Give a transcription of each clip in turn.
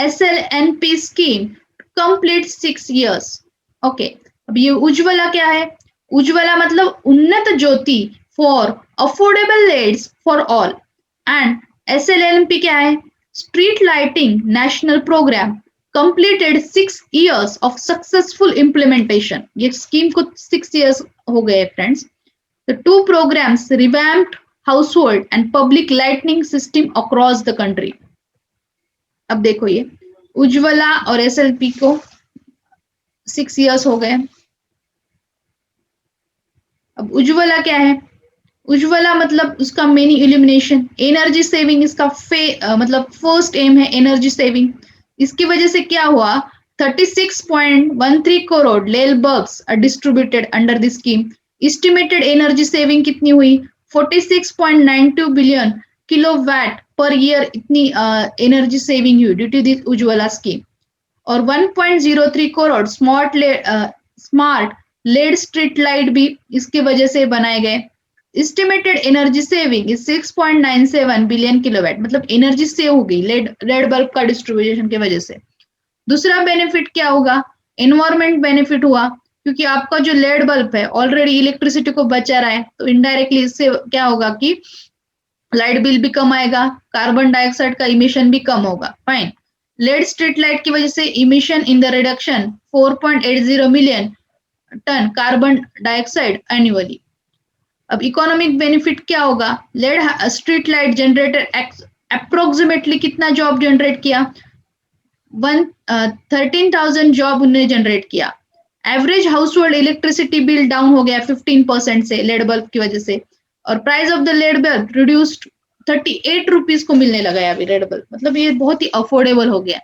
SLNP scheme complete 6 years. Okay, अब ये उज्ज्वला क्या है? उज्ज्वला मतलब Unnat Jyoti for affordable lights for all, and SLNP क्या है? Street lighting national programme completed 6 years of successful implementation. ये स्कीम को 6 years हो गए friends. The two programs revamped household and public lighting system across the country. अब देखो ये उज्ज्वला और SLP को 6 years हो गए. अब उज्ज्वला क्या है? उज्ज्वला मतलब उसका मेनी इल्यूमिनेशन, एनर्जी सेविंग इसका मतलब फर्स्ट एम है एनर्जी सेविंग. इसकी वजह से क्या हुआ? 36.13 crore LED bulbs are distributed under this scheme. Estimated energy saving कितनी हुई? 46.92 बिलियन किलोवाट पर ईयर इतनी एनर्जी सेविंग हुई due to this Ujjwala scheme. और 1.03 crore smart LED street light भी इसकी वजह से बनाए गए. Estimated energy saving is 6.97 billion kilowatt, मतलब एनर्जी सेव हो गई लेड बल्ब का डिस्ट्रीब्यूशन की वजह से. दूसरा बेनिफिट क्या होगा? एनवायरमेंट बेनिफिट हुआ, क्योंकि आपका जो लेड बल्ब है ऑलरेडी इलेक्ट्रिसिटी को बचा रहा है, तो इनडायरेक्टली इससे क्या होगा कि लाइट बिल भी कम आएगा, कार्बन डाइऑक्साइड का इमिशन भी कम होगा. फाइन. लेड स्ट्रीट लाइट की वजह से emission in the reduction 4.80 million ton carbon dioxide annually. अब इकोनॉमिक बेनिफिट क्या होगा? LED street light generator approximately कितना जॉब जनरेट किया? 13,000 जॉब उन्होंने जनरेट किया. Average household electricity bill down हो गया 15% से लेड बल्ब की वजह से. और price of the LED bulb reduced 38 rupees को मिलने लगा अभी लेड बल्ब, मतलब ये बहुत ही अफोर्डेबल हो गया.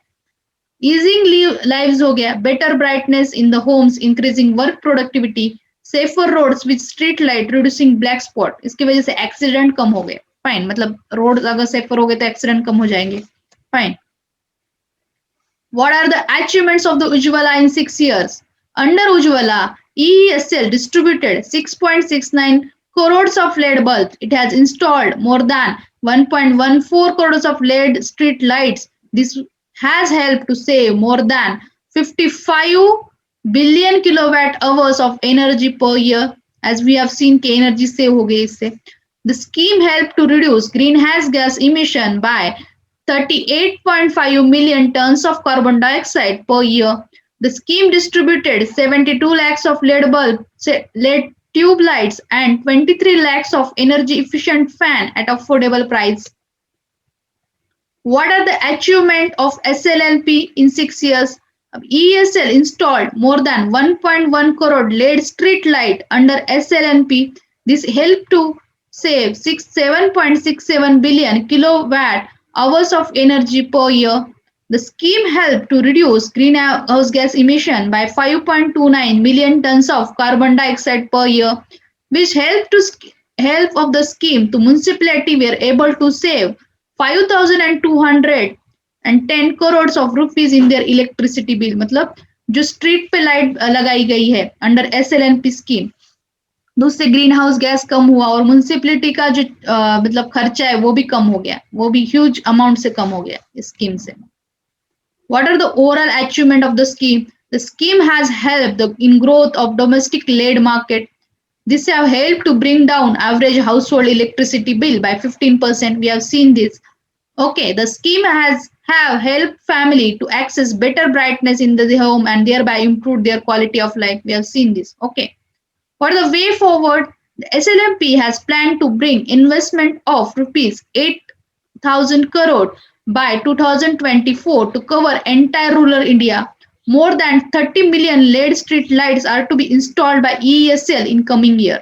ईजिंग लाइव्स हो गया. Better brightness in the homes, increasing work productivity, safer roads with street light, reducing black spot. इसकी वजह से एक्सीडेंट कम हो गए. फाइन, मतलब रोड अगर सेफर हो गए तो एक्सीडेंट कम हो जाएंगे. Fine. What are the achievements of the Ujjwala in 6 years? Under Ujjwala, EESL distributed 6.69 crores of LED bulbs. It has installed more than 1.14 crores of LED street lights. This has helped to save more than 55 billion kilowatt hours of energy per year. As we have seen कि energy save हो गई इससे. The scheme helped to reduce greenhouse gas emission by 38.5 million tons of carbon dioxide per year. The scheme distributed 72 lakhs of LED tube lights and 23 lakhs of energy efficient fan at affordable price. What are the achievements of SLNP in 6 years? ESL installed more than 1.1 crore LED street light under SLNP. This helped to save 7.67 billion kilowatt hours of energy per year. The scheme helped to reduce greenhouse gas emission by 5.29 million tons of carbon dioxide per year, which help of the scheme to municipality were able to save 5,210 crores of rupees in their electricity bill. मतलब जो street पे light लगाई गई है under SLNP scheme, उससे green house gas कम हुआ और municipality का जो मतलब खर्चा है वो भी कम हो गया, वो भी ह्यूज अमाउंट से कम हो गया इस स्कीम से. What are the overall achievement of the scheme? The scheme has helped in growth of domestic LED market. This have helped to bring down average household electricity bill by 15%. We have seen this. Okay, the scheme have helped family to access better brightness in the home and thereby improve their quality of life. We have seen this. Okay. For the way forward, the SLMP has planned to bring investment of rupees 8,000 crore by 2024 to cover entire rural India. More than 30 million LED street lights are to be installed by EESL in coming year.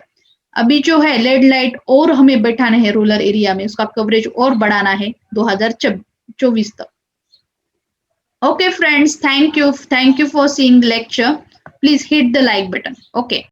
अभी जो है lead light और हमें बैठाना है rural area में, उसका coverage और बढ़ाना है 2024 तक. Okay friends, thank you for seeing the lecture. Please hit the like button. Okay.